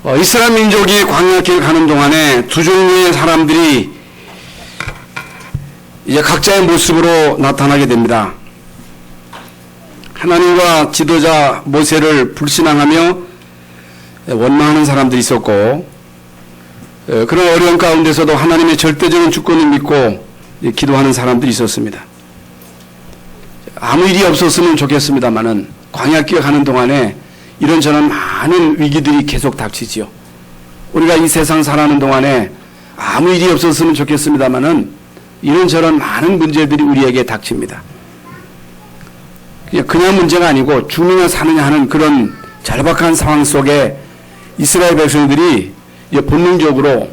이스라엘 민족이 광야길 가는 동안에 두 종류의 사람들이 이제 각자의 모습으로 나타나게 됩니다. 하나님과 지도자 모세를 불신앙하며 원망하는 사람들이 있었고, 그런 어려운 가운데서도 하나님의 절대적인 주권을 믿고 기도하는 사람들이 있었습니다. 아무 일이 없었으면 좋겠습니다만은 광야길 가는 동안에 이런저런 많은 위기들이 계속 닥치지요. 우리가 이 세상 살아가는 동안에 아무 일이 없었으면 좋겠습니다만은 이런저런 많은 문제들이 우리에게 닥칩니다. 그냥 문제가 아니고 죽느냐 사느냐 하는 그런 절박한 상황 속에 이스라엘 백성들이 본능적으로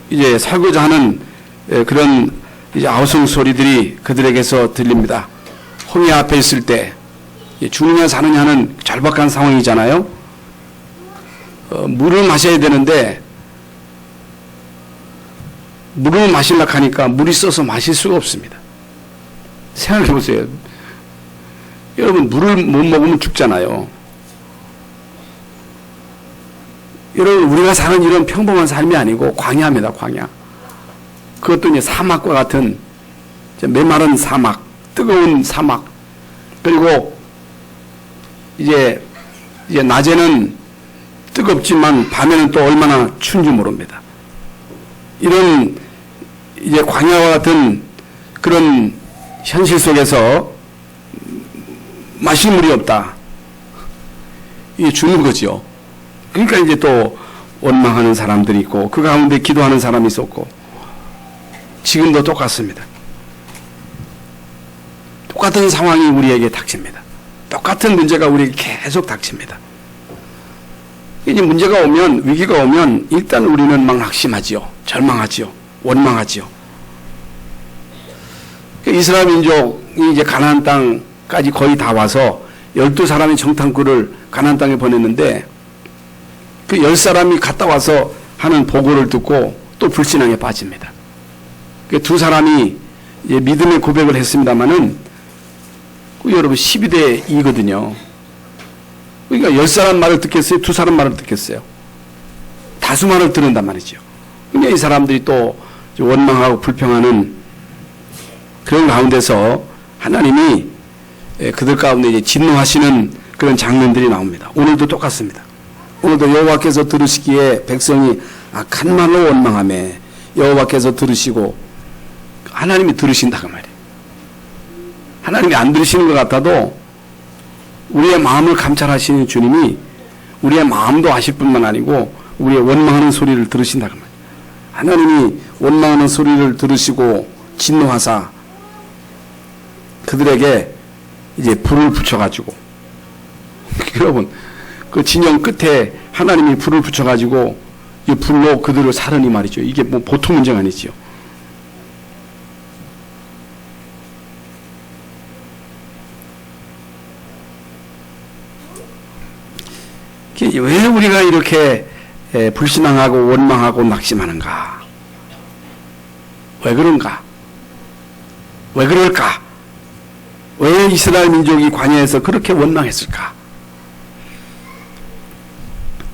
이제 살고자 하는 그런 이제 아우성 소리들이 그들에게서 들립니다. 홍해 앞에 있을 때 죽느냐 사느냐 하는 절박한 상황이잖아요. 물을 마셔야 되는데 물을 마시려고 하니까 물이 써서 마실 수가 없습니다. 생각해 보세요. 여러분, 물을 못 먹으면 죽잖아요. 여러분, 우리가 사는 이런 평범한 삶이 아니고 광야입니다. 광야. 그것도 이제 사막과 같은 메마른 사막, 뜨거운 사막, 그리고 이제 낮에는 뜨겁지만 밤에는 또 얼마나 추운지 모릅니다. 이런 이제 광야와 같은 그런 현실 속에서 마실 물이 없다. 이게 죽는 거죠. 그러니까 이제 또 원망하는 사람들이 있고, 그 가운데 기도하는 사람이 있었고, 지금도 똑같습니다. 똑같은 상황이 우리에게 닥칩니다. 똑같은 문제가 우리에게 계속 닥칩니다. 이제 문제가 오면, 위기가 오면 일단 우리는 막 낙심하지요. 절망하지요. 원망하지요. 이스라엘 민족이 이제 가나안 땅까지 거의 다 와서 12사람이 정탐꾼을 가나안 땅에 보냈는데, 그 10사람이 갔다 와서 하는 보고를 듣고 또 불신앙에 빠집니다. 그 두 사람이 이제 믿음의 고백을 했습니다마는 여러분 12대 2거든요. 그러니까 10사람 말을 듣겠어요? 두 사람 말을 듣겠어요? 다수 말을 듣는단 말이죠. 그러니까 이 사람들이 또 원망하고 불평하는 그런 가운데서 하나님이 그들 가운데 이제 진노하시는 그런 장면들이 나옵니다. 오늘도 똑같습니다. 오늘도 여호와께서 들으시기에 백성이 악한 말로 원망하며 여호와께서 들으시고, 하나님이 들으신다고 말이에요. 하나님이 안 들으시는 것 같아도 우리의 마음을 감찰하시는 주님이 우리의 마음도 아실 뿐만 아니고 우리의 원망하는 소리를 들으신다고 말이에요. 하나님이 원망하는 소리를 들으시고 진노하사 그들에게 이제 불을 붙여가지고, 여러분, 그 진영 끝에 하나님이 불을 붙여가지고 이 불로 그들을 사르니 말이죠. 이게 뭐 보통 문제가 아니죠. 왜 우리가 이렇게 불신앙하고 원망하고 낙심하는가? 왜 그런가? 왜 그럴까? 왜 이스라엘 민족이 광야에서 그렇게 원망했을까?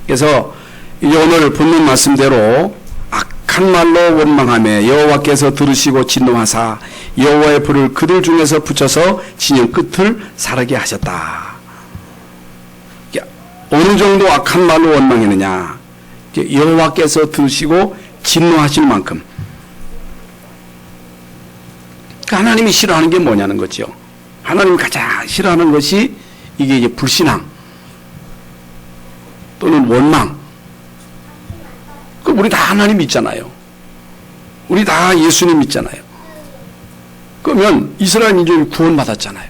그래서 이제 오늘 본문 말씀대로 악한 말로 원망하며 여호와께서 들으시고 진노하사 여호와의 불을 그들 중에서 붙여서 진영 끝을 사르게 하셨다. 어느 정도 악한 말로 원망했느냐? 여호와께서 들으시고 진노하실 만큼. 하나님이 싫어하는 게 뭐냐는 거죠. 하나님이 가장 싫어하는 것이 이게 이제 불신앙 또는 원망. 우리 다 하나님 믿잖아요. 우리 다 예수님 믿잖아요. 그러면 이스라엘 민족이 구원받았잖아요.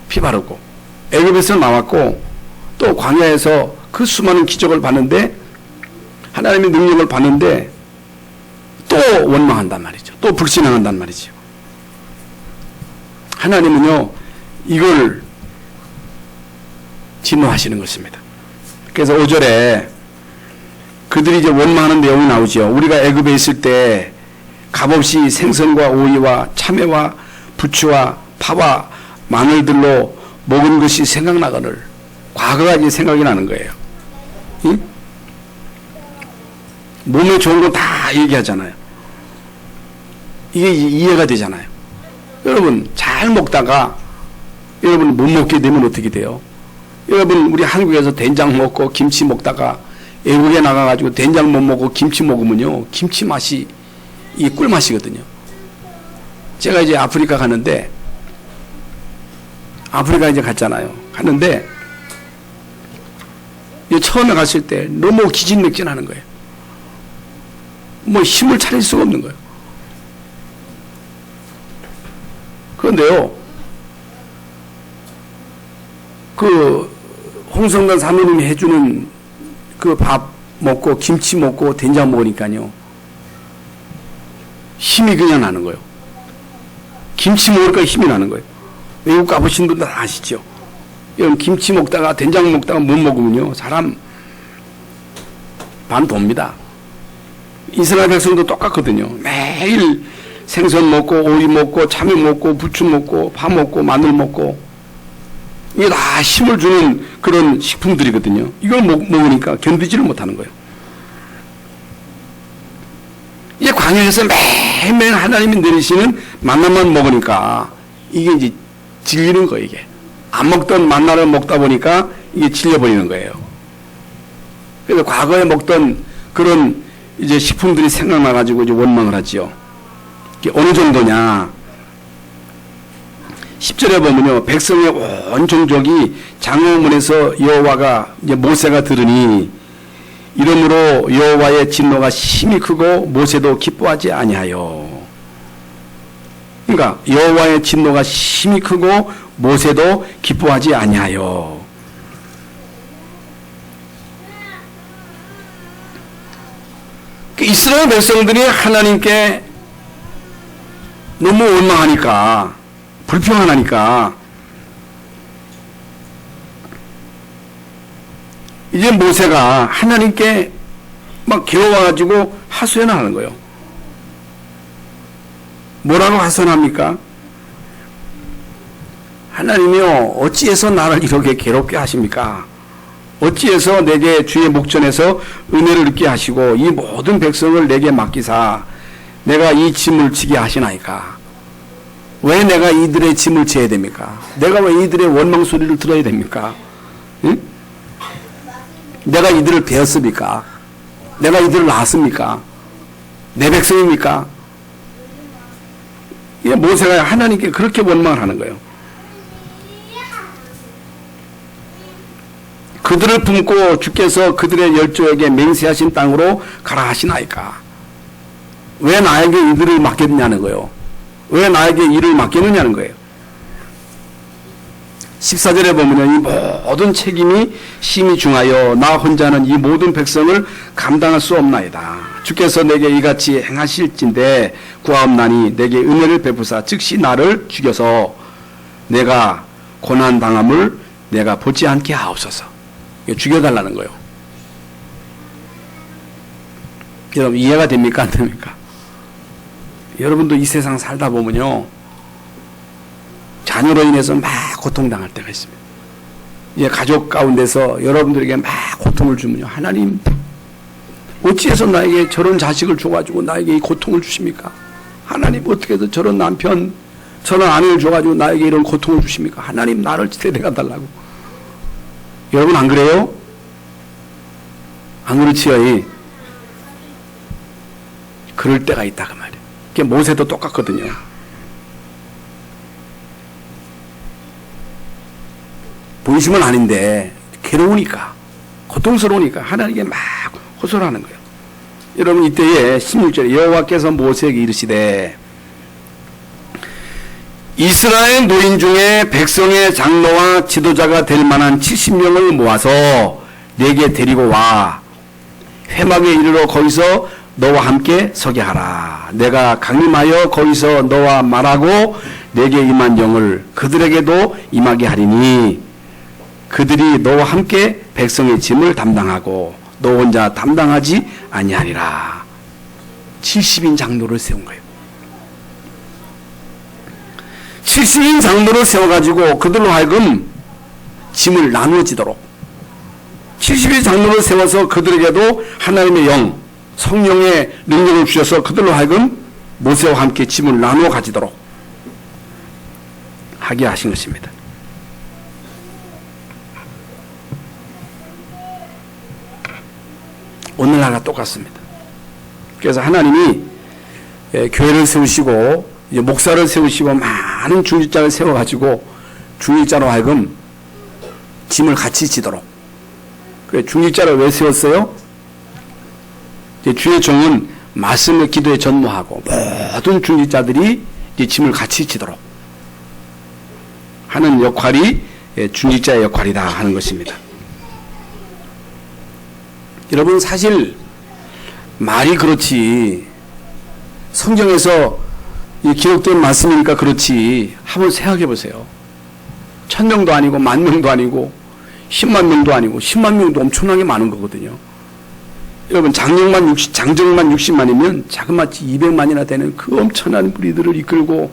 피 바르고 애굽에서 나왔고 또 광야에서 그 수많은 기적을 봤는데, 하나님의 능력을 봤는데 또 원망한단 말이죠. 또 불신앙한단 말이죠. 하나님은요 이걸 진노하시는 것입니다. 그래서 5절에 그들이 이제 원망하는 내용이 나오죠. 우리가 애굽에 있을 때 값없이 생선과 오이와 참외와 부추와 파와 마늘들로 먹은 것이 생각나거늘, 과거가 이제 생각이 나는 거예요. 몸에 좋은 거 다 얘기하잖아요. 이게 이해가 되잖아요. 여러분 잘 먹다가 여러분 못 먹게 되면 어떻게 돼요? 여러분 우리 한국에서 된장 먹고 김치 먹다가 외국에 나가가지고 된장 못 먹고 김치 먹으면요 김치 맛이 이게 꿀맛이거든요. 제가 이제 아프리카 가는데 아프리카 이제 갔잖아요. 갔는데 처음에 갔을 때 너무 기진맥진하는 거예요. 뭐 힘을 차릴 수가 없는 거예요. 그런데요, 그 홍성관 사모님이 해주는 그 밥 먹고 김치 먹고 된장 먹으니까요 힘이 그냥 나는 거예요. 김치 먹으니까 힘이 나는 거예요. 외국 가보신 분들 다 아시죠? 여러분 김치 먹다가 된장 먹다가 못 먹으면요 사람 반 돕니다. 이스라엘 백성도 똑같거든요. 매일 생선 먹고 오이 먹고 참외 먹고 부추 먹고 파 먹고 마늘 먹고 이게 다 힘을 주는 그런 식품들이거든요. 이걸 먹으니까 견디지를 못하는 거예요. 이제 광야에서 매일매일 하나님이 내리시는 만나만 먹으니까 이게 이제 질리는 거예요. 이게 안 먹던 만나를 먹다 보니까 이게 질려버리는 거예요. 그래서 과거에 먹던 그런 이제 식품들이 생각나가지고 이제 원망을 하지요. 이게 어느 정도냐? 10절에 보면요, 백성의 온 종족이 장로문에서 여호와가 이제 모세가 들으니 이러므로 여호와의 진노가 심히 크고 모세도 기뻐하지 아니하여. 그러니까 여호와의 진노가 심히 크고 모세도 기뻐하지 아니하여. 이스라엘 백성들이 하나님께 너무 원망하니까 불평하니까 이제 모세가 하나님께 막 괴로워가지고 하소연을 하는 거예요. 뭐라고 하소연합니까? 하나님이요, 어찌해서 나를 이렇게 괴롭게 하십니까? 어찌해서 내게 주의 목전에서 은혜를 얻게 하시고 이 모든 백성을 내게 맡기사 내가 이 짐을 지게 하시나이까? 왜 내가 이들의 짐을 져야 됩니까? 내가 왜 이들의 원망 소리를 들어야 됩니까? 응? 내가 이들을 배웠습니까? 내가 이들을 낳았습니까? 내 백성입니까? 이게 모세가 하나님께 그렇게 원망을 하는 거예요. 그들을 품고 주께서 그들의 열조에게 맹세하신 땅으로 가라 하시나이까? 왜 나에게 이들을 맡겼냐는 거예요. 왜 나에게 일을 맡겼느냐는 거예요. 14절에 보면 이 모든 책임이 심히 중하여 나 혼자는 이 모든 백성을 감당할 수 없나이다. 주께서 내게 이같이 행하실진대 구하옵나니 내게 은혜를 베푸사 즉시 나를 죽여서 내가 고난당함을 내가 보지 않게 하옵소서. 죽여달라는 거예요. 여러분 이해가 됩니까? 안 됩니까? 여러분도 이 세상 살다 보면요 자녀로 인해서 막 고통당할 때가 있습니다. 이제 가족 가운데서 여러분들에게 막 고통을 주면요 하나님 어찌해서 나에게 저런 자식을 줘가지고 나에게 이 고통을 주십니까? 하나님 어떻게 해서 저런 남편 저런 아내를 줘가지고 나에게 이런 고통을 주십니까? 하나님 나를 데려가 달라고. 여러분 안 그래요? 안 그렇지요? 그럴 때가 있다 그 말이에요. 그게 모세도 똑같거든요. 본심은 아닌데 괴로우니까 고통스러우니까 하나님께 막 호소하는 거예요. 여러분 이때에 16절에 여호와께서 모세에게 이르시되 이스라엘 노인 중에 백성의 장로와 지도자가 될 만한 70명을 모아서 내게 데리고 와 회막에 이르러 거기서 너와 함께 서게 하라. 내가 강림하여 거기서 너와 말하고 내게 임한 영을 그들에게도 임하게 하리니 그들이 너와 함께 백성의 짐을 담당하고 너 혼자 담당하지 아니하리라. 70인 장로를 세운 거예요. 70인 장로를 세워가지고 그들로 하여금 짐을 나누어지도록 70인 장로를 세워서 그들에게도 하나님의 영 성령의 능력을 주셔서 그들로 하여금 모세와 함께 짐을 나누어 가지도록 하게 하신 것입니다. 오늘날과 똑같습니다. 그래서 하나님이 교회를 세우시고 목사를 세우시고 많은 중직자를 세워가지고 중직자로 하여금 짐을 같이 지도록. 중직자를 왜 세웠어요? 주의 종은 말씀의 기도에 전무하고 모든 중직자들이 짐을 같이 지도록 하는 역할이 중직자의 역할이다 하는 것입니다. 여러분, 사실 말이 그렇지 성경에서 기록된 말씀이니까 그렇지 한번 생각해 보세요. 1000명도 아니고 10,000명도 아니고 10만 명도 아니고 10만 명도 엄청나게 많은 거거든요. 여러분, 장정만 60만이면 자그마치 200만이나 되는 그 엄청난 무리들을 이끌고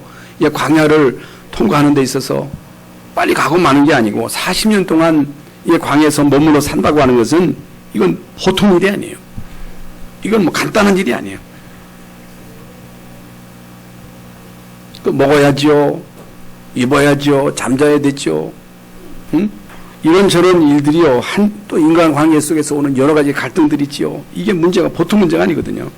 광야를 통과하는 데 있어서 빨리 가고 마는 게 아니고 40년 동안 이 광야에서 머물러 산다고 하는 것은 이건 보통 일이 아니에요. 이건 뭐 간단한 일이 아니에요. 먹어야죠. 입어야죠. 잠자야 되죠. 응? 이런저런 일들이요. 또 인간 관계 속에서 오는 여러 가지 갈등들이 있지요. 이게 문제가 보통 문제가 아니거든요.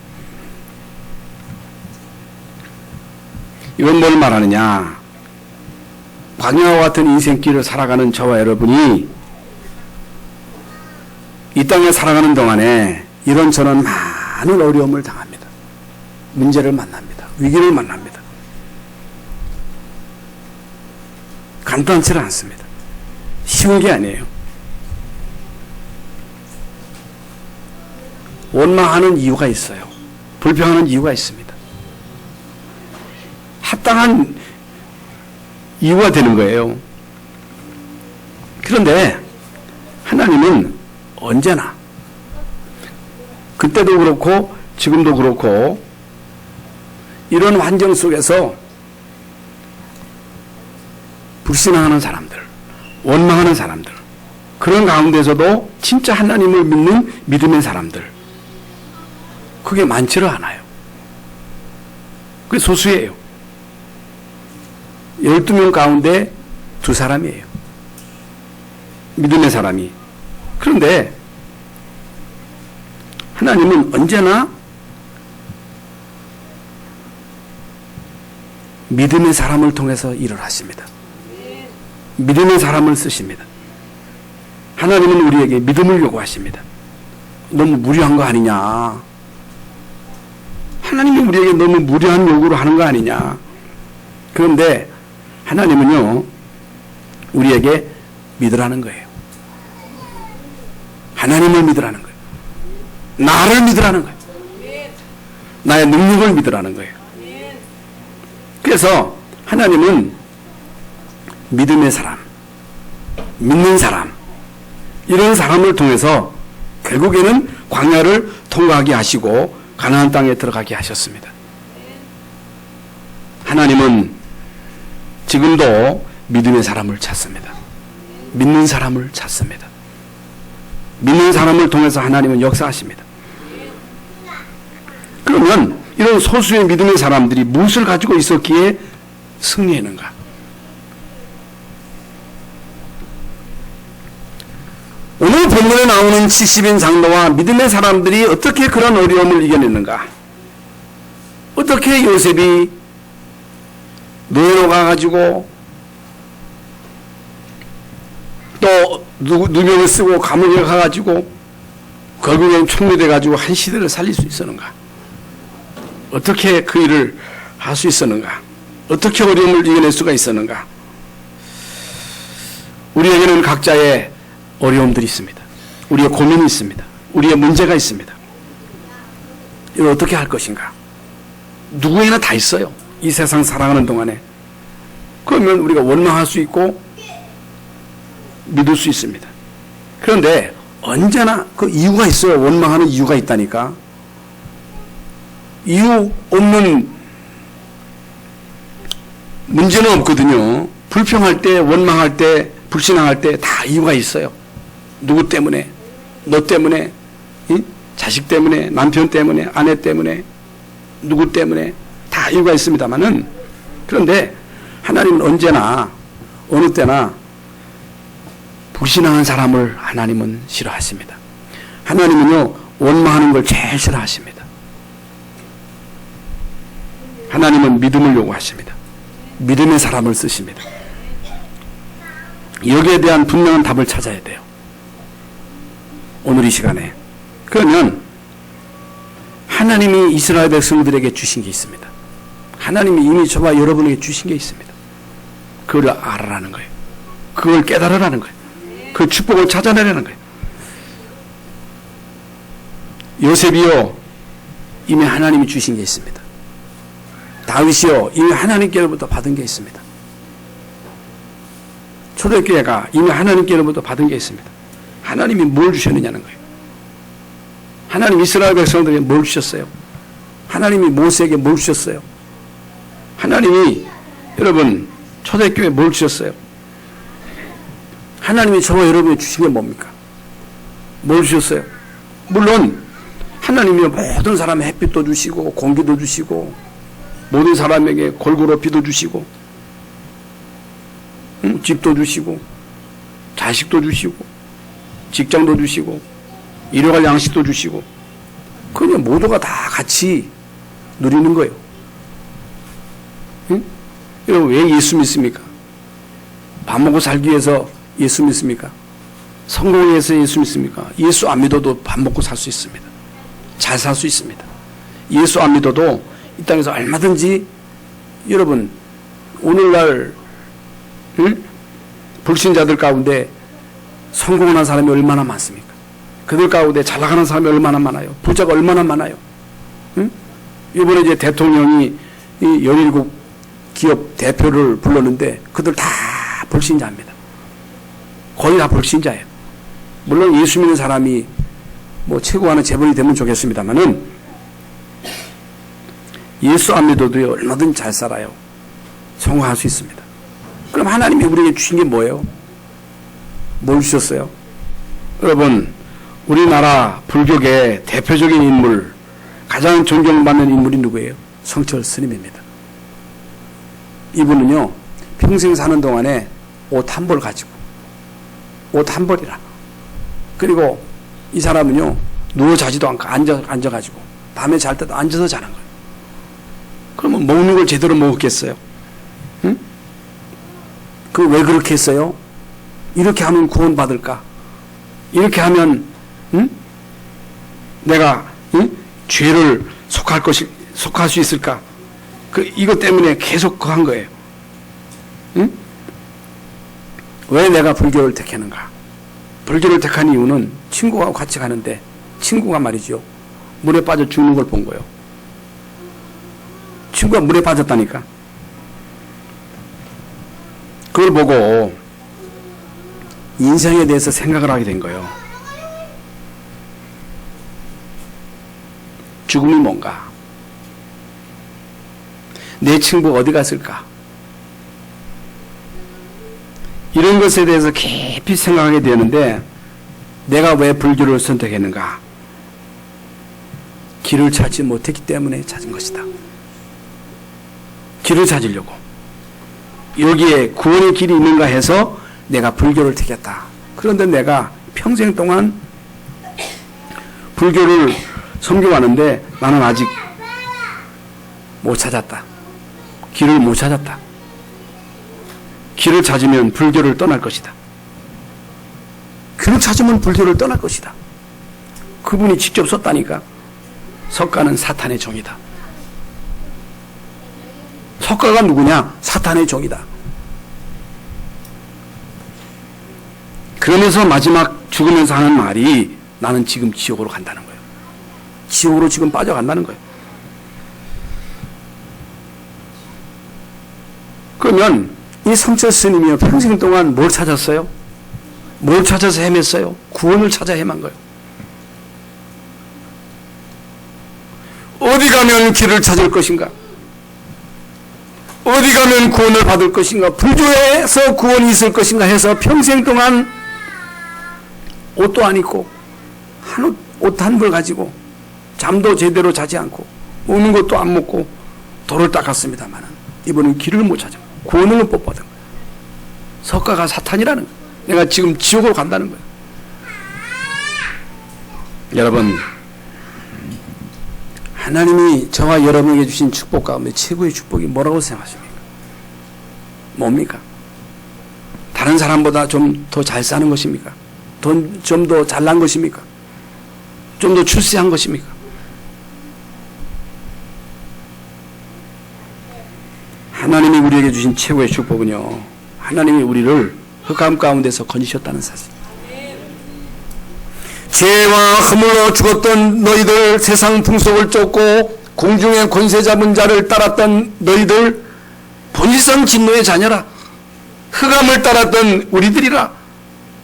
이건 뭘 말하느냐. 광야와 같은 인생길을 살아가는 저와 여러분이 이 땅에 살아가는 동안에 이런저런 많은 어려움을 당합니다. 문제를 만납니다. 위기를 만납니다. 간단치는 않습니다. 쉬운 게 아니에요. 원망하는 이유가 있어요. 불평하는 이유가 있습니다. 합당한 이유가 되는 거예요. 그런데 하나님은 언제나 그때도 그렇고 지금도 그렇고 이런 환경 속에서 불신앙하는 사람들, 원망하는 사람들, 그런 가운데서도 진짜 하나님을 믿는 믿음의 사람들, 그게 많지를 않아요. 그게 소수예요. 12명 가운데 2사람이에요. 믿음의 사람이. 그런데 하나님은 언제나 믿음의 사람을 통해서 일을 하십니다. 믿음의 사람을 쓰십니다. 하나님은 우리에게 믿음을 요구하십니다. 너무 무리한 거 아니냐. 하나님이 우리에게 너무 무리한 요구를 하는 거 아니냐. 그런데 하나님은요, 우리에게 믿으라는 거예요. 하나님을 믿으라는 거예요. 나를 믿으라는 거예요. 나의 능력을 믿으라는 거예요. 그래서 하나님은 믿음의 사람, 믿는 사람, 이런 사람을 통해서 결국에는 광야를 통과하게 하시고 가나안 땅에 들어가게 하셨습니다. 하나님은 지금도 믿음의 사람을 찾습니다. 믿는 사람을 찾습니다. 믿는 사람을 통해서 하나님은 역사하십니다. 그러면 이런 소수의 믿음의 사람들이 무엇을 가지고 있었기에 승리했는가? 오늘 본문에 나오는 70인 장로와 믿음의 사람들이 어떻게 그런 어려움을 이겨냈는가? 어떻게 요셉이 노예로 가가지고 또 누명을 쓰고 감옥에 가가지고 결국엔 총리돼가지고 한 시대를 살릴 수 있었는가? 어떻게 그 일을 할 수 있었는가? 어떻게 어려움을 이겨낼 수가 있었는가? 우리에게는 각자의 어려움들이 있습니다. 우리의 고민이 있습니다. 우리의 문제가 있습니다. 이걸 어떻게 할 것인가? 누구에나 다 있어요. 이 세상 살아가는 동안에. 그러면 우리가 원망할 수 있고 믿을 수 있습니다. 그런데 언제나 그 이유가 있어요. 원망하는 이유가 있다니까. 이유 없는 문제는 없거든요. 불평할 때, 원망할 때, 불신앙할 때 다 이유가 있어요. 누구 때문에? 너 때문에? 응? 자식 때문에, 남편 때문에, 아내 때문에, 누구 때문에 다 이유가 있습니다만은, 그런데 하나님은 언제나 어느 때나 불신하는 사람을 하나님은 싫어하십니다. 하나님은요, 원망하는 걸 제일 싫어하십니다. 하나님은 믿음을 요구하십니다. 믿음의 사람을 쓰십니다. 여기에 대한 분명한 답을 찾아야 돼요. 오늘 이 시간에. 그러면 하나님이 이스라엘 백성들에게 주신 게 있습니다. 하나님이 이미 저와 여러분에게 주신 게 있습니다. 그걸 알아라는 거예요. 그걸 깨달으라는 거예요. 그 축복을 찾아내라는 거예요. 요셉이요, 이미 하나님이 주신 게 있습니다. 다윗이요, 이미 하나님께로부터 받은 게 있습니다. 초대교회가 이미 하나님께로부터 받은 게 있습니다. 하나님이 뭘 주셨느냐는 거예요. 하나님 이스라엘 백성들에게 뭘 주셨어요? 하나님이 모세에게 뭘 주셨어요? 하나님이 여러분 초대교회에 뭘 주셨어요? 하나님이 저와 여러분이 주신 게 뭡니까? 뭘 주셨어요? 물론 하나님이 모든 사람의 햇빛도 주시고 공기도 주시고 모든 사람에게 골고루 비도 주시고 집도 주시고 자식도 주시고 직장도 주시고 일용할 양식도 주시고 그냥 모두가 다 같이 누리는 거예요. 응? 여러분 왜 예수 믿습니까? 밥 먹고 살기 위해서 예수 믿습니까? 성공을 위해서 예수 믿습니까? 예수 안 믿어도 밥 먹고 살 수 있습니다. 잘 살 수 있습니다. 예수 안 믿어도 이 땅에서 얼마든지 여러분 오늘날 불신자들 가운데 성공한 사람이 얼마나 많습니까? 그들 가운데 잘 나가는 사람이 얼마나 많아요? 부자가 얼마나 많아요? 응? 이번에 이제 대통령이 이 17 기업 대표를 불렀는데 그들 다 불신자입니다. 거의 다 불신자예요. 물론 예수 믿는 사람이 뭐 최고하는 재벌이 되면 좋겠습니다만은 예수 안 믿어도 얼마든 잘 살아요. 성공할 수 있습니다. 그럼 하나님이 우리에게 주신 게 뭐예요? 뭘 주셨어요? 여러분 우리나라 불교계 대표적인 인물 가장 존경받는 인물이 누구예요? 성철 스님입니다. 이분은요 평생 사는 동안에 옷 한 벌 가지고 옷 한 벌이라 그리고 이 사람은요 누워 자지도 않고 앉아가지고 밤에 잘 때도 앉아서 자는 거예요. 그러면 먹는 걸 제대로 먹었겠어요? 응? 그 왜 그렇게 했어요? 이렇게 하면 구원받을까? 이렇게 하면 응? 내가 응? 죄를 속할 수 있을까? 이것 때문에 계속 그 한 거예요. 응? 왜 내가 불교를 택했는가? 불교를 택한 이유는 친구하고 같이 가는데 친구가 말이죠. 물에 빠져 죽는 걸 본 거예요. 친구가 물에 빠졌다니까. 그걸 보고 인생에 대해서 생각을 하게 된 거예요. 죽음이 뭔가? 내 친구가 어디 갔을까? 이런 것에 대해서 깊이 생각하게 되는데 내가 왜 불교를 선택했는가? 길을 찾지 못했기 때문에 찾은 것이다. 길을 찾으려고. 여기에 구원의 길이 있는가 해서 내가 불교를 택했다. 그런데 내가 평생 동안 불교를 섬겨왔는데 나는 아직 못 찾았다. 길을 못 찾았다. 길을 찾으면 불교를 떠날 것이다. 길을 찾으면 불교를 떠날 것이다. 그분이 직접 썼다니까. 석가는 사탄의 종이다. 석가가 누구냐? 사탄의 종이다. 그러면서 마지막 죽으면서 하는 말이 나는 지금 지옥으로 간다는 거예요. 지옥으로 지금 빠져간다는 거예요. 그러면 이 성철 스님이요 평생 동안 뭘 찾았어요? 뭘 찾아서 헤맸어요? 구원을 찾아 헤맨 거예요. 어디 가면 길을 찾을 것인가? 어디 가면 구원을 받을 것인가? 불교에서 구원이 있을 것인가 해서 평생 동안 옷도 안 입고 한옷 옷 한 벌 가지고 잠도 제대로 자지 않고 먹는 것도 안 먹고 돌을 닦았습니다만 이번엔 길을 못 찾아. 구원을 못 받은 거예요. 석가가 사탄이라는 거예요. 내가 지금 지옥으로 간다는 거예요. 여러분, 하나님이 저와 여러분에게 주신 축복 가운데 최고의 축복이 뭐라고 생각하십니까? 뭡니까? 다른 사람보다 좀 더 잘 사는 것입니까? 좀 더 잘난 것입니까? 좀 더 출세한 것입니까? 하나님이 우리에게 주신 최고의 축복은요, 하나님이 우리를 흑암 가운데서 건지셨다는 사실. 죄와 허물로 죽었던 너희들, 세상 풍속을 쫓고 공중의 권세 잡은 자를 따랐던 너희들, 본질상 진노의 자녀라. 흑암을 따랐던 우리들이라.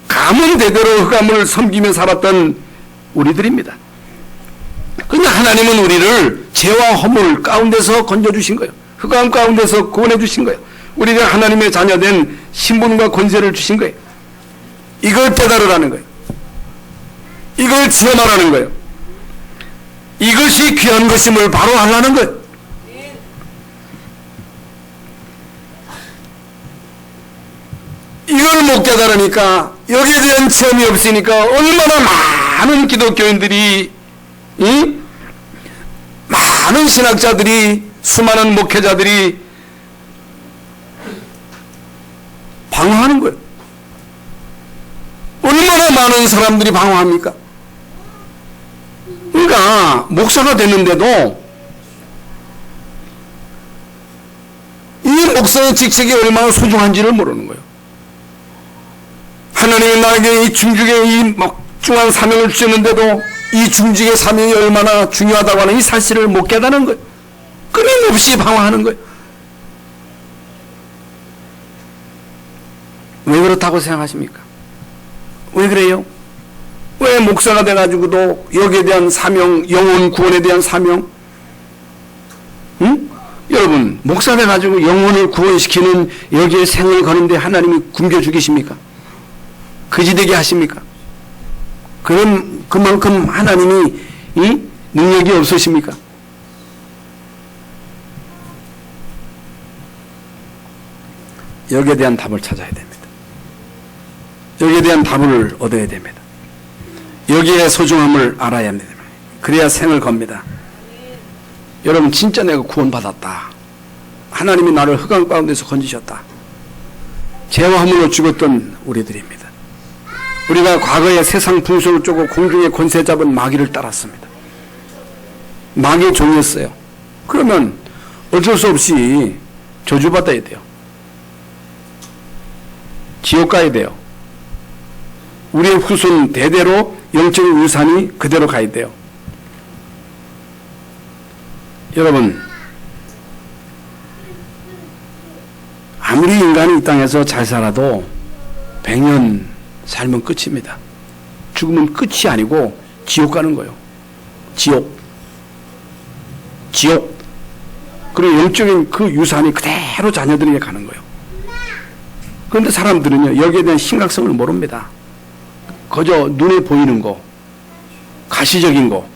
가문 대대로 흑암을 섬기며 살았던 우리들입니다. 그런데 하나님은 우리를 죄와 허물 가운데서 건져주신 거예요. 흑암 가운데서 구원해 주신 거예요. 우리가 하나님의 자녀된 신분과 권세를 주신 거예요. 이걸 깨달으라는 거예요. 이걸 체험하라는 거예요. 이것이 귀한 것임을 바로 하려는 거예요. 이걸 못 깨달으니까, 여기에 대한 체험이 없으니까 얼마나 많은 기독교인들이, 많은 신학자들이, 수많은 목회자들이 방황하는 거예요. 얼마나 많은 사람들이 방황합니까? 그러니까 목사가 됐는데도 이 목사의 직책이 얼마나 소중한지를 모르는 거예요. 하나님이 나에게 이 중직의 이 막중한 사명을 주셨는데도 이 중직의 사명이 얼마나 중요하다고 하는 이 사실을 못 깨닫는 거예요. 끊임없이 방황하는 거예요. 왜 그렇다고 생각하십니까? 왜 그래요? 왜 목사가 돼가지고도 여기에 대한 사명, 영혼 구원에 대한 사명, 여러분, 목사 돼가지고 영혼을 구원시키는 여기에 생을 거는데 하나님이 굶겨 죽이십니까? 거지되게 하십니까? 그럼 그만큼 하나님이 능력이 없으십니까? 여기에 대한 답을 찾아야 됩니다. 여기에 대한 답을 얻어야 됩니다. 여기에 소중함을 알아야 합니다. 그래야 생을 겁니다. 여러분, 진짜 내가 구원받았다. 하나님이 나를 흑암 가운데서 건지셨다. 죄와 허물로 죽었던 우리들입니다. 우리가 과거에 세상 풍속을 쫓고 공중의 권세 잡은 마귀를 따랐습니다. 마귀의 종이었어요. 그러면 어쩔 수 없이 저주받아야 돼요. 지옥 가야 돼요. 우리의 후손 대대로 영적인 유산이 그대로 가야 돼요. 여러분, 아무리 인간이 이 땅에서 잘 살아도 100년 살면 끝입니다. 죽으면 끝이 아니고 지옥 가는 거예요. 지옥. 그리고 영적인 그 유산이 그대로 자녀들에게 가는 거예요. 그런데 사람들은요, 여기에 대한 심각성을 모릅니다. 그저 눈에 보이는 거, 가시적인 거,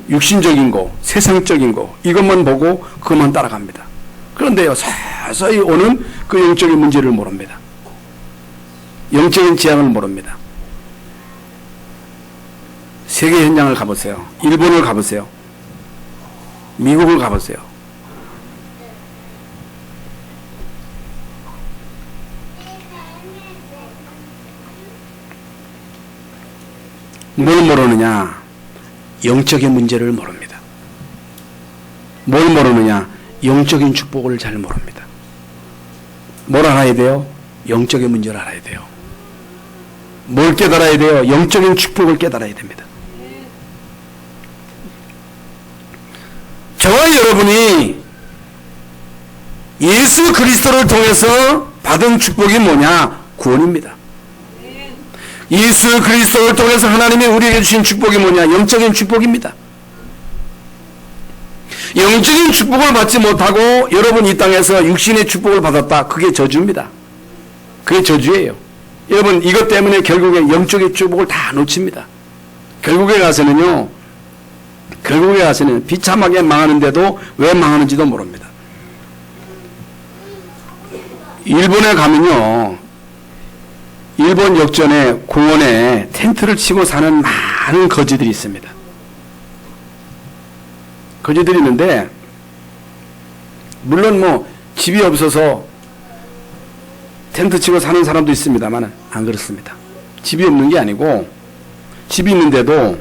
육신적인 거, 세상적인 거, 이것만 보고 그것만 따라갑니다. 그런데요, 서서히 오는 그 영적인 문제를 모릅니다. 영적인 재앙을 모릅니다. 세계 현장을 가보세요. 일본을 가보세요. 미국을 가보세요. 뭘 모르느냐? 영적인 문제를 모릅니다. 뭘 모르느냐? 영적인 축복을 잘 모릅니다. 뭘 알아야 돼요? 영적인 문제를 알아야 돼요. 뭘 깨달아야 돼요? 영적인 축복을 깨달아야 됩니다. 저와 여러분이 예수 그리스도를 통해서 받은 축복이 뭐냐? 구원입니다. 예수 그리스도를 통해서 하나님이 우리에게 주신 축복이 뭐냐? 영적인 축복입니다. 영적인 축복을 받지 못하고 여러분 이 땅에서 육신의 축복을 받았다. 그게 저주입니다. 그게 저주예요. 여러분, 이것 때문에 결국에 영적인 축복을 다 놓칩니다. 결국에 가서는 비참하게 망하는데도 왜 망하는지도 모릅니다. 일본에 가면요, 일본 역전에 공원에 텐트를 치고 사는 많은 거지들이 있습니다. 거지들이 있는데, 물론 뭐 집이 없어서 텐트 치고 사는 사람도 있습니다만 안 그렇습니다. 집이 없는 게 아니고 집이 있는데도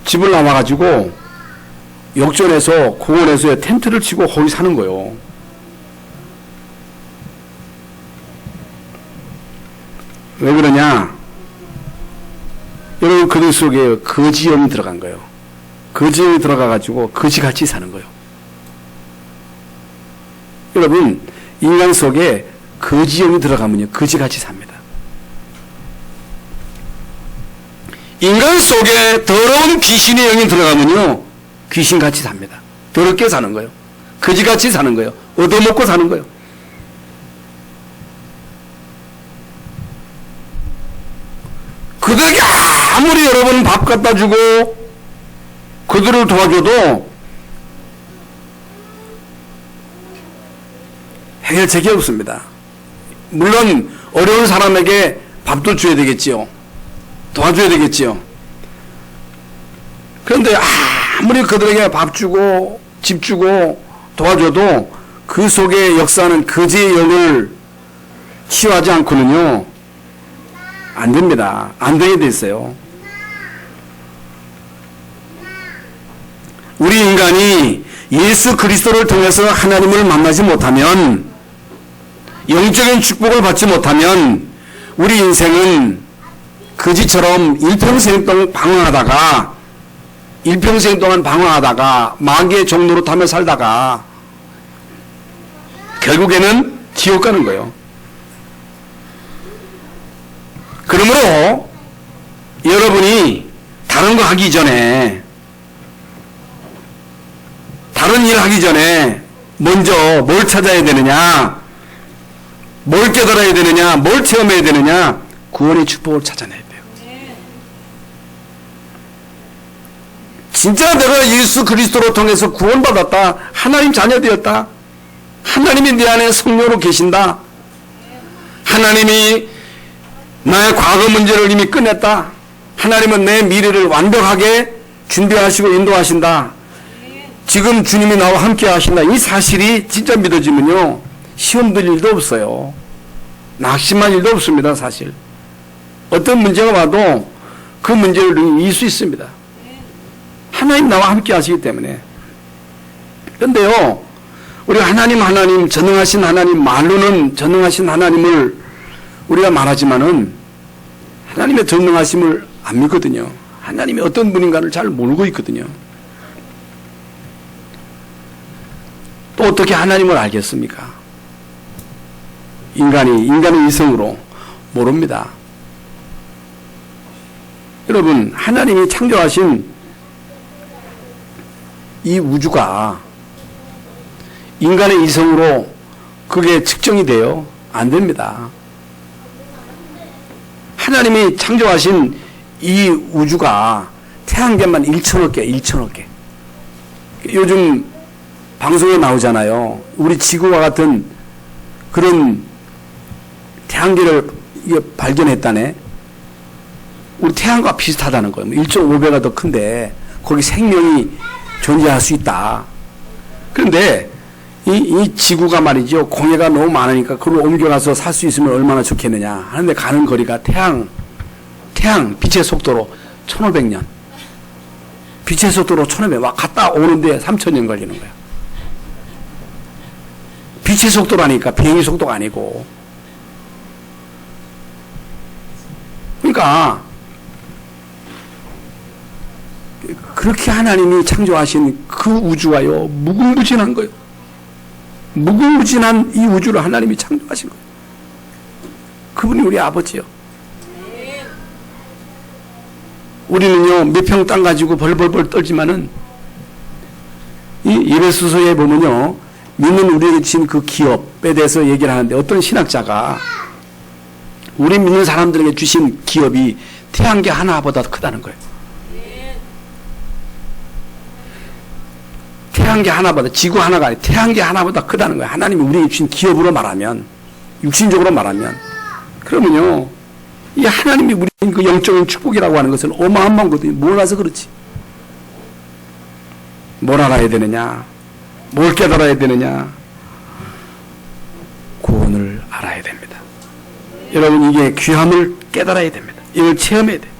집을 나와가지고 역전에서 공원에서 텐트를 치고 거기 사는 거예요. 왜 그러냐? 여러분, 그들 속에 거지형이 들어간 거예요. 거지형이 들어가가지고 거지같이 사는 거예요. 여러분, 인간 속에 거지형이 들어가면요, 거지같이 삽니다. 인간 속에 더러운 귀신의 영이 들어가면요, 귀신같이 삽니다. 더럽게 사는 거예요. 거지같이 사는 거예요. 얻어먹고 사는 거예요. 그들에게 아무리 여러분 밥 갖다 주고 그들을 도와줘도 해결책이 없습니다. 물론 어려운 사람에게 밥도 줘야 되겠지요. 도와줘야 되겠지요. 그런데 아무리 그들에게 밥 주고 집 주고 도와줘도 그 속에 역사하는 거지의 영을 치유하지 않고는요, 안 됩니다. 안 되게 돼 있어요. 우리 인간이 예수 그리스도를 통해서 하나님을 만나지 못하면, 영적인 축복을 받지 못하면 우리 인생은 거지처럼 일평생 동안 방황하다가 마귀의 종로로 타며 살다가 결국에는 지옥 가는 거예요. 그러므로 여러분이 다른 거 하기 전에, 다른 일 하기 전에 먼저 뭘 찾아야 되느냐, 뭘 깨달아야 되느냐, 뭘 체험해야 되느냐, 구원의 축복을 찾아내야 돼요. 진짜 내가 예수 그리스도로 통해서 구원받았다, 하나님 자녀 되었다, 하나님이 내 안에 성령으로 계신다, 하나님이 나의 과거 문제를 이미 끝냈다, 하나님은 내 미래를 완벽하게 준비하시고 인도하신다, 지금 주님이 나와 함께 하신다, 이 사실이 진짜 믿어지면요, 시험 들 일도 없어요. 낙심할 일도 없습니다. 사실 어떤 문제가 와도 그 문제를 이길 수 있습니다. 하나님 나와 함께 하시기 때문에. 그런데요, 우리가 하나님 전능하신 하나님, 말로는 전능하신 하나님을 우리가 말하지만은 하나님의 전능하심을 안 믿거든요. 하나님이 어떤 분인가를 잘 모르고 있거든요. 또 어떻게 하나님을 알겠습니까? 인간의 이성으로 모릅니다. 여러분, 하나님이 창조하신 이 우주가 인간의 이성으로 그게 측정이 돼요? 안 됩니다. 하나님이 창조하신 이 우주가 태양계만 1천억 개. 요즘 방송에 나오잖아요. 우리 지구와 같은 그런 태양계를 발견했다네. 우리 태양과 비슷하다는 거예요. 1.5배가 더 큰데 거기 생명이 존재할 수 있다. 그런데 이 지구가 말이죠, 공해가 너무 많으니까 그걸 옮겨가서 살 수 있으면 얼마나 좋겠느냐 하는데, 가는 거리가 태양 빛의 속도로 1500년, 빛의 속도로 1500년, 와 갔다 오는데 3000년 걸리는 거야. 빛의 속도라니까 비행기 속도가 아니고. 그러니까 그렇게 하나님이 창조하신 그 우주가요, 무궁무진한 거예요. 무궁무진한 이 우주를 하나님이 창조하신 거예요. 그분이 우리 아버지요. 우리는요, 몇 평 땅 가지고 벌벌벌 떨지만은 이 예배소서에 보면요, 믿는 우리에게 주신 그 기업에 대해서 얘기를 하는데, 어떤 신학자가 우리 믿는 사람들에게 주신 기업이 태양계 하나보다 크다는 거예요. 태양계 하나보다, 지구 하나가 아니라 태양계 하나보다 크다는 거예요. 하나님이 우리에게 주신 기업으로 말하면, 육신적으로 말하면. 그러면요, 이 하나님이 우리 그 영적인 축복이라고 하는 것은 어마어마한 거거든요. 몰라서 그렇지. 뭘 알아야 되느냐? 뭘 깨달아야 되느냐? 구원을 알아야 됩니다. 여러분, 이게 귀함을 깨달아야 됩니다. 이걸 체험해야 돼요.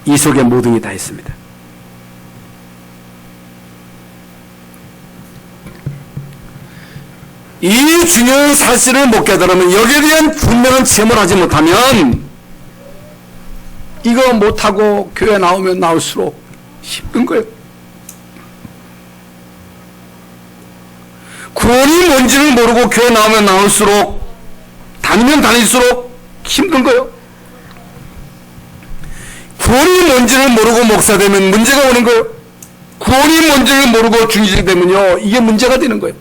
이 속에 모든 게 다 있습니다. 이 중요한 사실을 못 깨달으면, 여기에 대한 분명한 체험을 하지 못하면, 이거 못하고 교회 나오면 나올수록 힘든 거예요. 구원이 뭔지를 모르고 교회 나오면 나올수록, 다니면 다닐수록 힘든 거예요. 구원이 뭔지를 모르고 목사 되면 문제가 오는 거예요. 구원이 뭔지를 모르고 중직이 되면요, 이게 문제가 되는 거예요.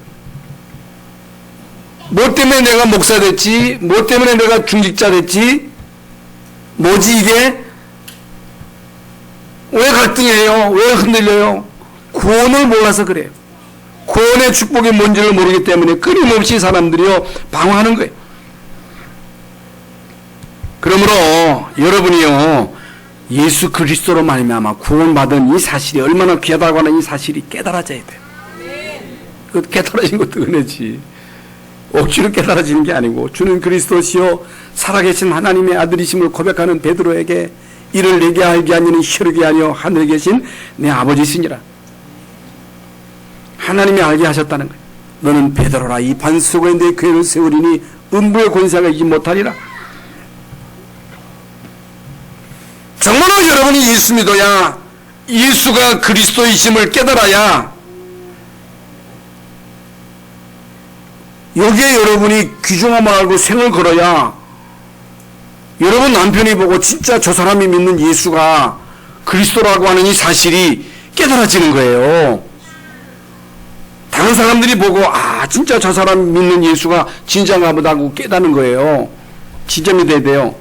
뭐 때문에 내가 목사 됐지? 뭐 때문에 내가 중직자 됐지? 뭐지 이게? 왜 갈등해요? 왜 흔들려요? 구원을 몰라서 그래요. 구원의 축복이 뭔지를 모르기 때문에 끊임없이 사람들이요 방황하는 거예요. 그러므로 여러분이요, 예수 그리스도로 말미암아 구원받은 이 사실이 얼마나 귀하다고 하는 이 사실이 깨달아져야 돼요. 그 깨달아진 것도 은혜지. 억지로 깨달아지는 게 아니고, 주는 그리스도시요 살아계신 하나님의 아들이심을 고백하는 베드로에게 이를 내게 알게 하니는 혈육이 아니요 하늘에 계신 내 아버지시니라. 하나님이 알게 하셨다는 거예요. 너는 베드로라, 이 반석에 내 교회를 세우리니 음부의 권세가 이기 못하리라. 정말로 여러분이 예수 믿어야, 예수가 그리스도이심을 깨달아야, 여기에 여러분이 귀중함을 알고 생을 걸어야, 여러분 남편이 보고 진짜 저 사람이 믿는 예수가 그리스도라고 하는 이 사실이 깨달아지는 거예요. 다른 사람들이 보고, 아, 진짜 저 사람 믿는 예수가 진짜인가 보다 하고 깨닫는 거예요. 지점이 돼야 돼요.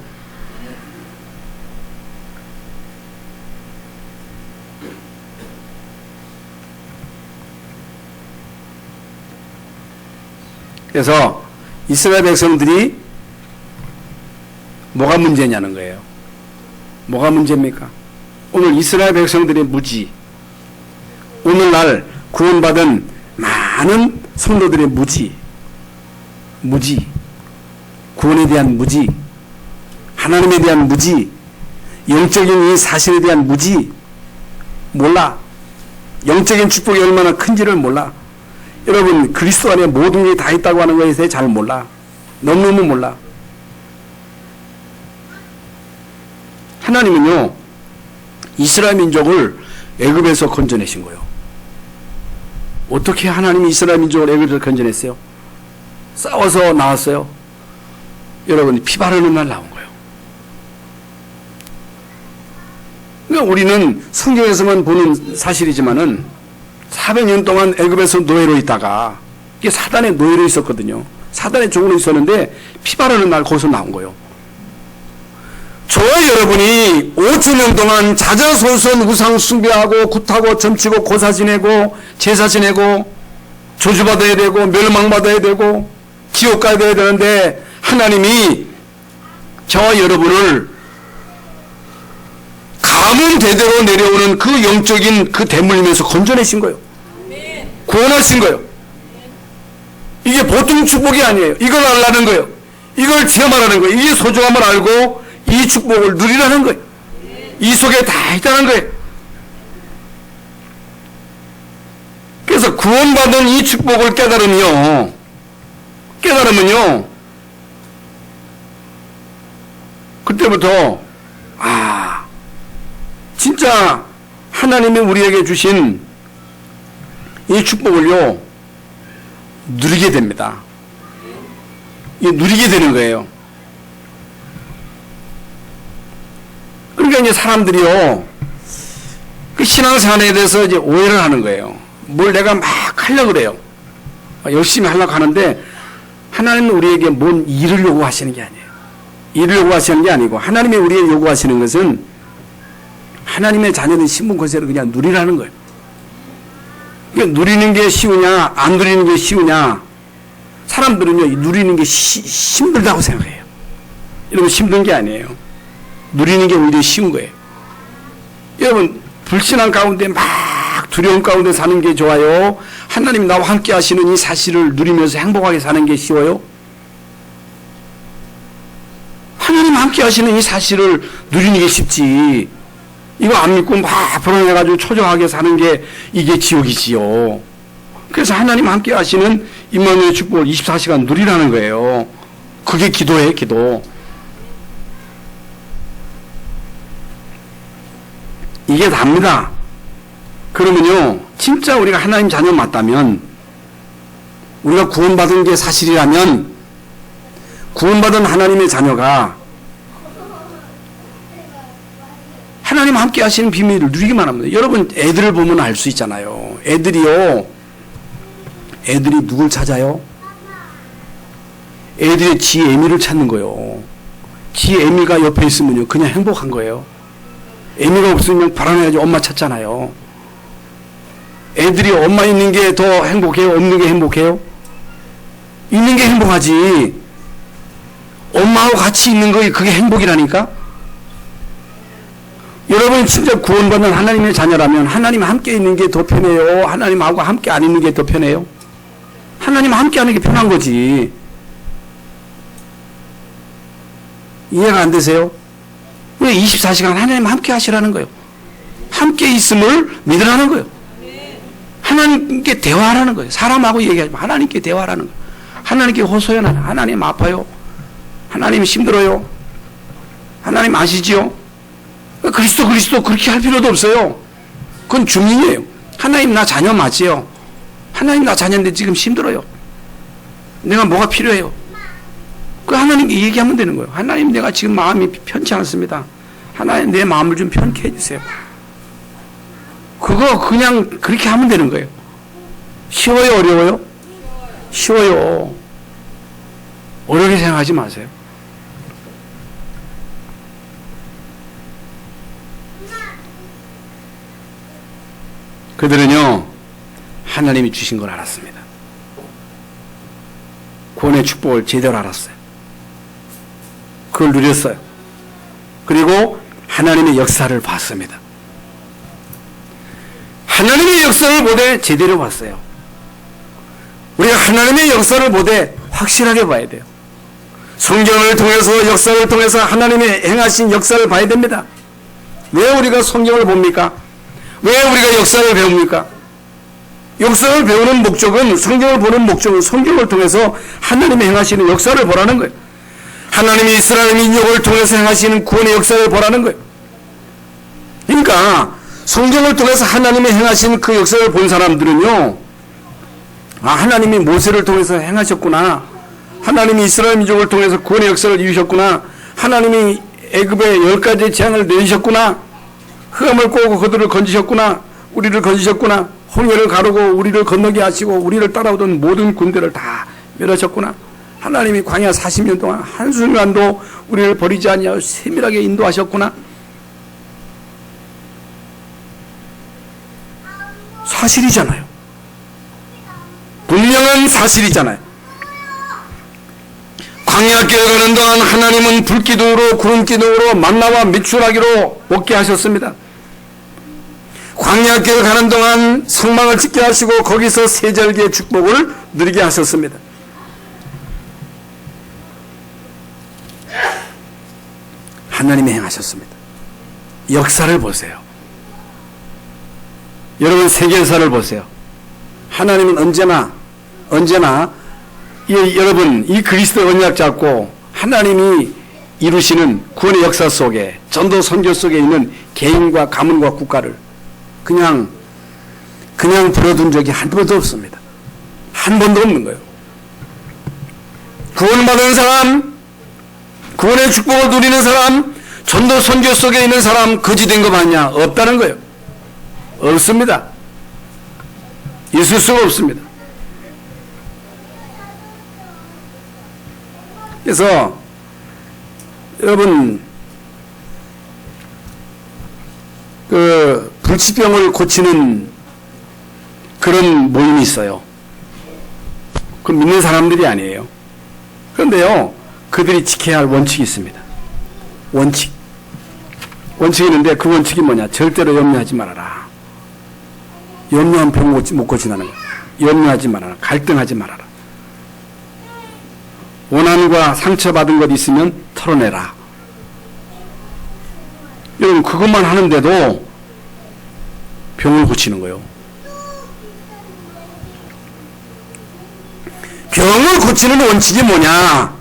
그래서 이스라엘 백성들이 뭐가 문제냐는 거예요. 뭐가 문제입니까? 오늘 이스라엘 백성들의 무지, 오늘날 구원받은 많은 성도들의 무지, 구원에 대한 무지, 하나님에 대한 무지, 영적인 이 사실에 대한 무지, 몰라. 영적인 축복이 얼마나 큰지를 몰라. 여러분, 그리스도 안에 모든 게 다 있다고 하는 것에 대해 잘 몰라. 너무너무 몰라. 하나님은요, 이스라엘 민족을 애굽에서 건져내신 거예요. 어떻게 하나님이 이스라엘 민족을 애굽에서 건져냈어요? 싸워서 나왔어요. 여러분, 피 바르는 날 나온 거예요. 그러니까 우리는 성경에서만 보는 사실이지만은 400년 동안 애굽에서 노예로 있다가, 이게 사단의 노예로 있었거든요. 사단의 종으로 있었는데 피 바르는 날 거기서 나온 거예요. 저와 여러분이 5,000년 동안 자자손손 우상 숭배하고 굿하고 점치고 고사 지내고 제사 지내고 저주받아야 되고 멸망받아야 되고 지옥 가야 되는데, 하나님이 저와 여러분을 가문 대대로 내려오는 그 영적인 그 대물림에서 건져내신 거예요. 구원하신 거예요. 이게 보통 축복이 아니에요. 이걸 알라는 거예요. 이걸 체험하라는 거예요. 이게 소중함을 알고 이 축복을 누리라는 거예요. 이 속에 다 있다는 거예요. 그래서 구원받은 이 축복을 깨달으면요, 그때부터, 아, 진짜 하나님이 우리에게 주신 이 축복을요, 누리게 됩니다. 이 누리게 되는 거예요. 그러니까 이제 사람들이요, 그 신앙생활에 대해서 이제 오해를 하는 거예요. 뭘 내가 막 하려고 그래요. 열심히 하려고 하는데, 하나님은 우리에게 뭔 일을 요구하시는 게 아니에요. 일을 요구하시는 게 아니고, 하나님이 우리에게 요구하시는 것은 하나님의 자녀된 신분 권세를 그냥 누리라는 거예요. 그러니까 누리는 게 쉬우냐 안 누리는 게 쉬우냐, 사람들은요 누리는 게 힘들다고 생각해요. 여러분 힘든 게 아니에요. 누리는 게 오히려 쉬운 거예요. 여러분 불신앙 가운데 막 두려움 가운데 사는 게 좋아요? 하나님 나와 함께 하시는 이 사실을 누리면서 행복하게 사는 게 쉬워요? 하나님 함께 하시는 이 사실을 누리는 게 쉽지, 이거 안 믿고 막 불안해가지고 초조하게 사는 게 이게 지옥이지요. 그래서 하나님 함께 하시는 임마누엘의 축복을 24시간 누리라는 거예요. 그게 기도예요, 기도. 이게 답니다. 그러면요, 진짜 우리가 하나님 자녀 맞다면, 우리가 구원받은 게 사실이라면, 구원받은 하나님의 자녀가 하나님 함께 하시는 비밀을 누리기만 합니다. 여러분 애들을 보면 알 수 있잖아요. 애들이 누굴 찾아요? 애들이 지 애미를 찾는 거예요. 지 애미가 옆에 있으면요 그냥 행복한 거예요. 애미가 없으면 불안해가지고 엄마 찾잖아요. 애들이 엄마 있는 게 더 행복해요? 없는 게 행복해요? 있는 게 행복하지. 엄마하고 같이 있는 거 그게 행복이라니까. 여러분이 진짜 구원받는 하나님의 자녀라면 하나님 함께 있는 게 더 편해요? 하나님하고 함께 안 있는 게 더 편해요? 하나님 함께 하는 게 편한 거지. 이해가 안 되세요? 왜 24시간 하나님 함께 하시라는 거예요? 함께 있음을 믿으라는 거예요. 하나님께 대화하라는 거예요. 사람하고 얘기하지 마. 하나님께 대화하라는 거예요. 하나님께 호소연하라. 하나님 아파요. 하나님 힘들어요. 하나님 아시지요? 그리스도 그렇게 할 필요도 없어요. 그건 주민이에요. 하나님 나 자녀 맞지요? 하나님 나 자녀인데 지금 힘들어요. 내가 뭐가 필요해요? 그 하나님께 얘기하면 되는 거예요. 하나님 내가 지금 마음이 편치 않습니다. 하나님 내 마음을 좀 편케 해주세요. 그거 그냥 그렇게 하면 되는 거예요. 쉬워요? 어려워요? 쉬워요. 어렵게 생각하지 마세요. 그들은요 하나님이 주신 걸 알았습니다. 구원의 축복을 제대로 알았어요. 그걸 누렸어요. 그리고 하나님의 역사를 봤습니다. 하나님의 역사를 보되 제대로 봤어요. 우리가 하나님의 역사를 보되 확실하게 봐야 돼요. 성경을 통해서 역사를 통해서 하나님의 행하신 역사를 봐야 됩니다. 왜 우리가 성경을 봅니까? 왜 우리가 역사를 배웁니까? 역사를 배우는 목적은, 성경을 보는 목적은 성경을 통해서 하나님의 행하시는 역사를 보라는 거예요. 하나님이 이스라엘 민족을 통해서 행하시는 구원의 역사를 보라는 거예요. 그러니까 성경을 통해서 하나님의 행하신 그 역사를 본 사람들은요, 아, 하나님이 모세를 통해서 행하셨구나, 하나님이 이스라엘 민족을 통해서 구원의 역사를 이루셨구나, 하나님이 애굽의 10가지 재앙을 내리셨구나, 흑암을 꼬고 그들을 건지셨구나, 우리를 건지셨구나, 홍해를 가르고 우리를 건너게 하시고 우리를 따라오던 모든 군대를 다 멸하셨구나, 하나님이 광야 40년 동안 한순간도 우리를 버리지 아니하고 세밀하게 인도하셨구나. 사실이잖아요. 분명한 사실이잖아요. 광야길을 가는 동안 하나님은 불기둥으로 구름기둥으로 만나와 밀출하기로 먹게 하셨습니다. 광야길을 가는 동안 성막을 짓게 하시고 거기서 세절기의 축복을 누리게 하셨습니다. 하나님이 행하셨습니다. 역사를 보세요. 여러분 세계사를 보세요. 하나님은 언제나 여러분 이 그리스도 언약 잡고 하나님이 이루시는 구원의 역사 속에, 전도 선교 속에 있는 개인과 가문과 국가를 그냥 버려둔 적이 한 번도 없습니다. 한 번도 없는 거예요. 구원받은 사람, 구원의 축복을 누리는 사람, 전도 선교 속에 있는 사람 거지된 거 맞냐? 없다는 거예요. 없습니다. 있을 수가 없습니다. 그래서 여러분 그 불치병을 고치는 그런 모임이 있어요. 그 믿는 사람들이 아니에요. 그런데요, 그들이 지켜야 할 원칙이 있습니다. 원칙이 있는데 그 원칙이 뭐냐? 절대로 염려하지 말아라. 염려한 병 못 고친다는 거예요. 염려하지 말아라. 갈등하지 말아라. 원한과 상처받은 것 있으면 털어내라. 여러분, 그것만 하는데도 병을 고치는 거예요. 병을 고치는 원칙이 뭐냐?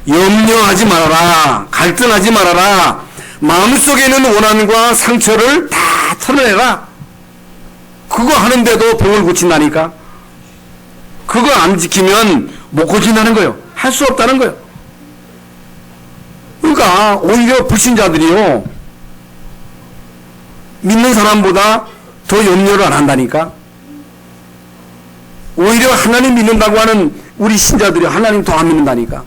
염려하지 말아라. 갈등하지 말아라. 마음속에 있는 원한과 상처를 다 털어내라. 그거 하는데도 병을 고친다니까. 그거 안 지키면 못 고친다는 거예요. 할 수 없다는 거예요. 그러니까 오히려 불신자들이요, 믿는 사람보다 더 염려를 안 한다니까. 오히려 하나님 믿는다고 하는 우리 신자들이 하나님 더 안 믿는다니까.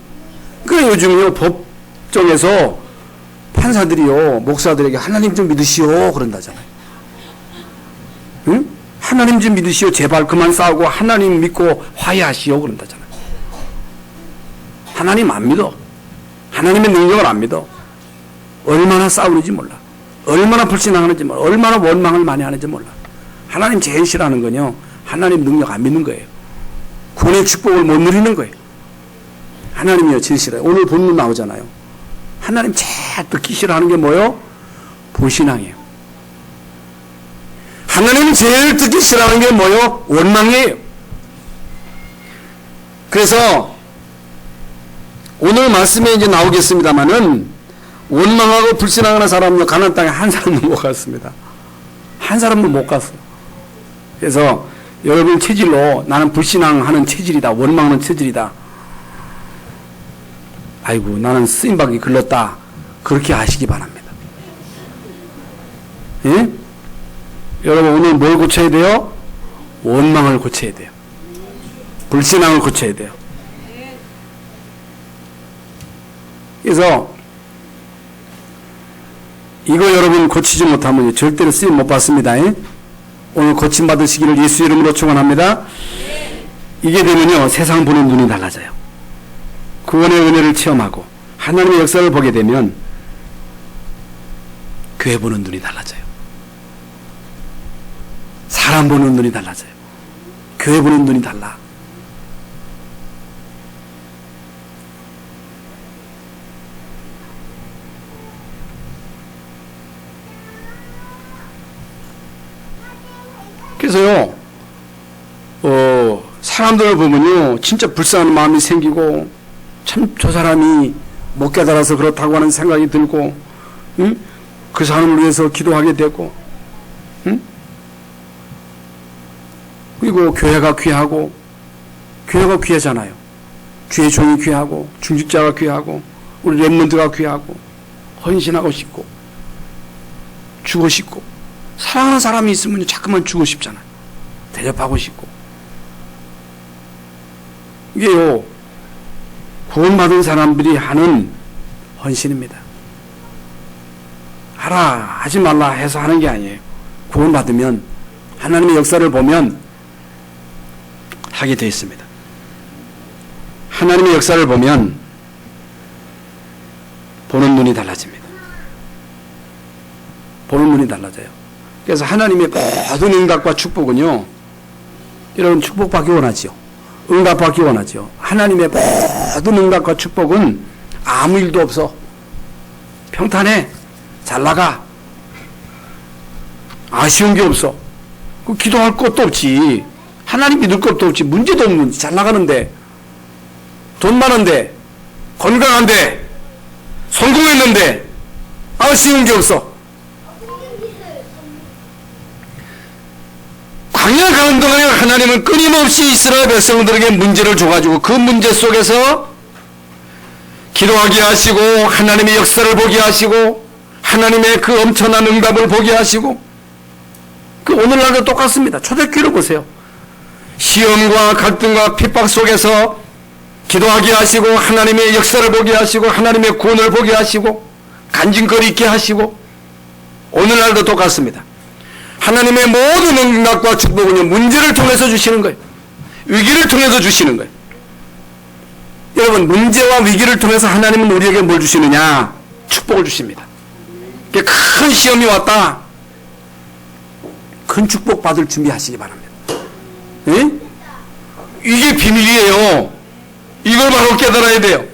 그러니까 요즘요, 법정에서 판사들이요, 목사들에게 하나님 좀 믿으시오 그런다잖아요. 응? 하나님 좀 믿으시오. 제발 그만 싸우고 하나님 믿고 화해하시오 그런다잖아요. 하나님 안 믿어. 하나님의 능력을 안 믿어. 얼마나 싸우는지 몰라. 얼마나 불신하는지 몰라. 얼마나 원망을 많이 하는지 몰라. 하나님 제일 싫어하는 건요, 하나님 능력 안 믿는 거예요. 구원의 축복을 못 누리는 거예요. 하나님이요 제일 싫어요. 오늘 본문 나오잖아요. 하나님 제일 듣기 싫어하는 게 뭐예요? 불신앙이에요. 하나님 제일 듣기 싫어하는 게 뭐예요? 원망이에요. 그래서 오늘 말씀에 이제 나오겠습니다만은, 원망하고 불신앙하는 사람은요, 가나안 땅에 한 사람도 못 갔습니다. 한 사람도 못 갔어요. 그래서 여러분 체질로 나는 불신앙하는 체질이다, 원망하는 체질이다, 아이고 나는 쓰임받기 글렀다, 그렇게 하시기 바랍니다. 예? 여러분 오늘 뭘 고쳐야 돼요? 원망을 고쳐야 돼요. 불신앙을 고쳐야 돼요. 그래서 이거 여러분 고치지 못하면 절대로 쓰임 못 받습니다. 오늘 고침받으시기를 예수 이름으로 축원합니다. 이게 되면요, 세상 보는 눈이 달라져요. 구원의 은혜를 체험하고 하나님의 역사를 보게 되면 교회 보는 눈이 달라져요. 사람 보는 눈이 달라져요. 교회 보는 눈이 달라. 그래서요, 사람들을 보면요, 진짜 불쌍한 마음이 생기고, 참 저 사람이 못 깨달아서 그렇다고 하는 생각이 들고, 응? 그 사람을 위해서 기도하게 되고, 응? 그리고 교회가 귀하고, 교회가 귀하잖아요. 주의 종이 귀하고, 중직자가 귀하고, 우리 렘넌트가 귀하고, 헌신하고 싶고, 주고 싶고, 사랑하는 사람이 있으면 자꾸만 주고 싶잖아요. 대접하고 싶고. 이게요, 구원받은 사람들이 하는 헌신입니다. 하라 하지 말라 해서 하는 게 아니에요. 구원받으면 하나님의 역사를 보면 하게 되어 있습니다. 하나님의 역사를 보면 보는 눈이 달라집니다. 보는 눈이 달라져요. 그래서 하나님의 모든 응답과 축복은요, 여러분 축복받기 원하지요. 응답받기 원하지요. 하나님의 모든 응답과 축복은 아무 일도 없어. 평탄해. 잘 나가. 아쉬운 게 없어. 그 기도할 것도 없지. 하나님 믿을 것도 없지. 문제도 없는, 잘 나가는데, 돈 많은데, 건강한데, 성공했는데, 아쉬운 게 없어. 광야 가는 동안에 하나님은 끊임없이 이스라엘 백성들에게 문제를 줘가지고 그 문제 속에서 기도하게 하시고, 하나님의 역사를 보게 하시고, 하나님의 그 엄청난 응답을 보게 하시고, 그 오늘날도 똑같습니다. 초대교회를 보세요. 시험과 갈등과 핍박 속에서 기도하게 하시고, 하나님의 역사를 보게 하시고, 하나님의 구원을 보게 하시고, 간증거리 있게 하시고, 오늘날도 똑같습니다. 하나님의 모든 응답과 축복은요, 문제를 통해서 주시는 거예요. 위기를 통해서 주시는 거예요. 여러분, 문제와 위기를 통해서 하나님은 우리에게 뭘 주시느냐? 축복을 주십니다. 큰 시험이 왔다. 큰 축복 받을 준비하시기 바랍니다. 예? 이게 비밀이에요. 이걸 바로 깨달아야 돼요.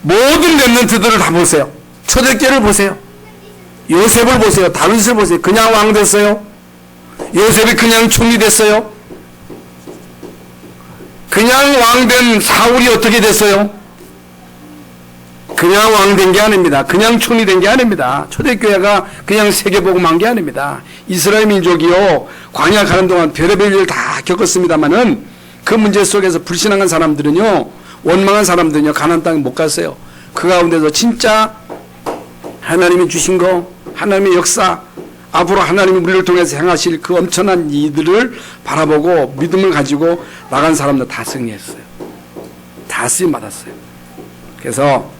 모든 렘넌트들을 다 보세요. 초대교회를 보세요. 요셉을 보세요. 다윗을 보세요. 그냥 왕 됐어요. 요셉이 그냥 총리 됐어요. 그냥 왕 된 사울이 어떻게 됐어요? 그냥 왕 된 게 아닙니다. 그냥 총리 된 게 아닙니다. 초대교회가 그냥 세계복음한 게 아닙니다. 이스라엘 민족이요, 광야 가는 동안 별의별 일을 다 겪었습니다만은 그 문제 속에서 불신앙한 사람들은요, 원망한 사람들은요, 가나안 땅에 못 갔어요. 그 가운데서 진짜 하나님이 주신 거, 하나님의 역사, 앞으로 하나님이 우리를 통해서 행하실 그 엄청난 이들을 바라보고 믿음을 가지고 나간 사람들 다 승리했어요. 다 쓰임 받았어요. 그래서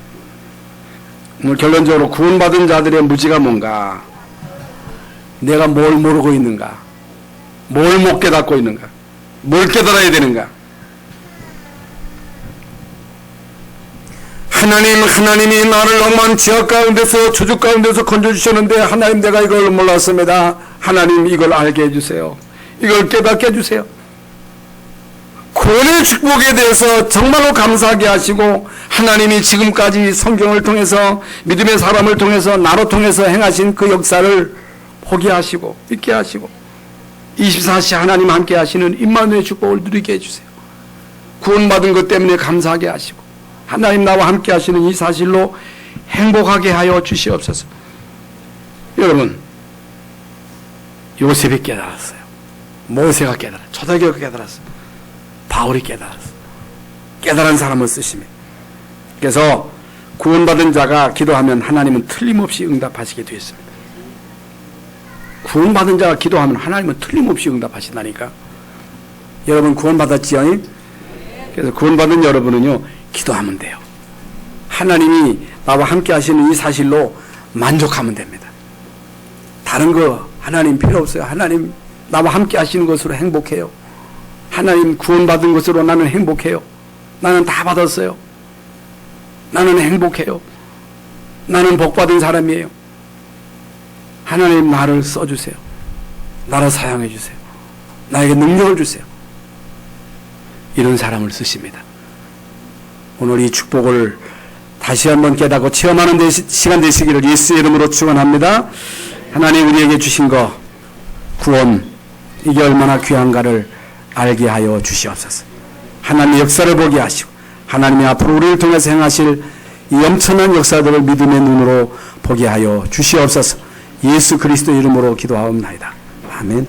오늘 결론적으로 구원받은 자들의 무지가 뭔가, 내가 뭘 모르고 있는가, 뭘 못 깨닫고 있는가, 뭘 깨달아야 되는가. 하나님이 나를 억만 지하 가운데서 저주 가운데서 건져주셨는데, 하나님 내가 이걸 몰랐습니다. 하나님 이걸 알게 해주세요. 이걸 깨닫게 해주세요. 구원의 축복에 대해서 정말로 감사하게 하시고, 하나님이 지금까지 성경을 통해서 믿음의 사람을 통해서 나로 통해서 행하신 그 역사를 보게 하시고 믿게 하시고 24시 하나님 함께 하시는 임마누엘 축복을 누리게 해주세요. 구원받은 것 때문에 감사하게 하시고 하나님 나와 함께 하시는 이 사실로 행복하게 하여 주시옵소서. 여러분, 요셉이 깨달았어요. 모세가 깨달았어요. 초대교회가 깨달았어요. 바울이 깨달았어요. 깨달은 사람을 쓰십니다. 그래서 구원받은 자가 기도하면 하나님은 틀림없이 응답하시게 되어 있습니다. 구원받은 자가 기도하면 하나님은 틀림없이 응답하신다니까. 여러분 구원받았지요? 그래서 구원받은 여러분은요, 기도하면 돼요. 하나님이 나와 함께 하시는 이 사실로 만족하면 됩니다. 다른 거 하나님 필요 없어요. 하나님 나와 함께 하시는 것으로 행복해요. 하나님 구원받은 것으로 나는 행복해요. 나는 다 받았어요. 나는 행복해요. 나는 복받은 사람이에요. 하나님 나를 써주세요. 나를 사용해 주세요. 나에게 능력을 주세요. 이런 사람을 쓰십니다. 오늘 이 축복을 다시 한번 깨닫고 체험하는 시간 되시기를 예수의 이름으로 축원합니다. 하나님 우리에게 주신 거, 구원, 이게 얼마나 귀한가를 알게 하여 주시옵소서. 하나님의 역사를 보게 하시고 하나님이 앞으로 우리를 통해서 행하실 이 엄청난 역사들을 믿음의 눈으로 보게 하여 주시옵소서. 예수 그리스도 이름으로 기도하옵나이다. 아멘.